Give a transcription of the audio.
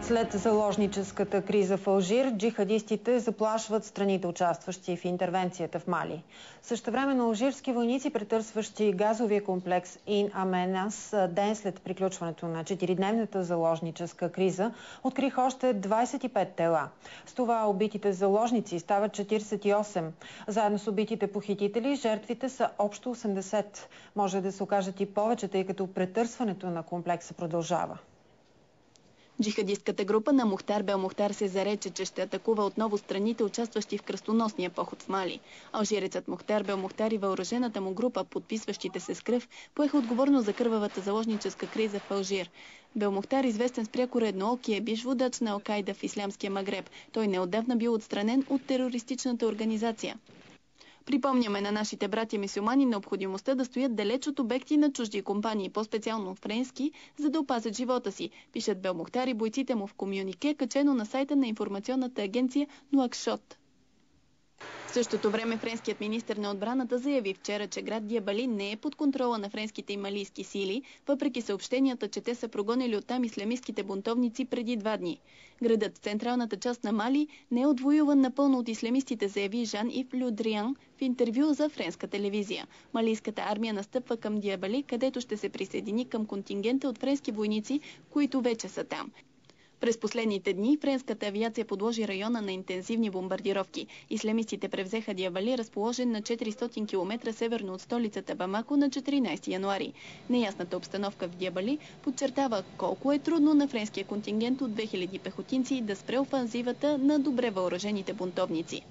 След заложническата криза в Алжир, джихадистите заплашват страните, участващи в интервенцията в Мали. Същевременно алжирски войници, претърсващи газовия комплекс Ин Аменас, ден след приключването на 4-дневната заложническа криза, откриха още 25 тела. С това убитите заложници стават 48. Заедно с убитите похитители, жертвите са общо 80. Може да се окажат и повече, тъй като претърсването на комплекса продължава. Джихадистката група на Мухтар Белмухтар се зарече, че ще атакува отново страните, участващи в кръстоносния поход в Мали. Алжирецът Мухтар Белмухтар и въоръжената му група, подписващите се с кръв, поеха отговорност за кървавата заложническа криза в Алжир. Белмухтар, известен с прякора едноокий, е бивш водач на Ал-Кайда в Ислямския Магреб. Той неотдавна бил отстранен от терористичната организация. Припомняме на нашите братя мюсюлмани необходимостта да стоят далеч от обекти на чужди компании, по-специално френски, за да опазят живота си, пишат Белмухтар и бойците му в комюнике, качено на сайта на информационната агенция Нуакшот. В същото време френският министър на отбраната заяви вчера, че град Диабали не е под контрола на френските и малийски сили, въпреки съобщенията, че те са прогонили оттам ислямистките бунтовници преди 2 дни. Градът в централната част на Мали не е отвоюван напълно от ислямистите, заяви Жан-Ив Лю Дриан в интервю за френска телевизия. Малийската армия настъпва към Диабали, където ще се присъедини към контингента от френски войници, които вече са там. През последните дни френската авиация подложи района на интензивни бомбардировки. Ислямистите превзеха Диабали, разположен на 400 км северно от столицата Бамако, на 14 януари. Неясната обстановка в Диабали подчертава колко е трудно на френския контингент от 2000 пехотинци да спре офанзивата на добре въоръжените бунтовници.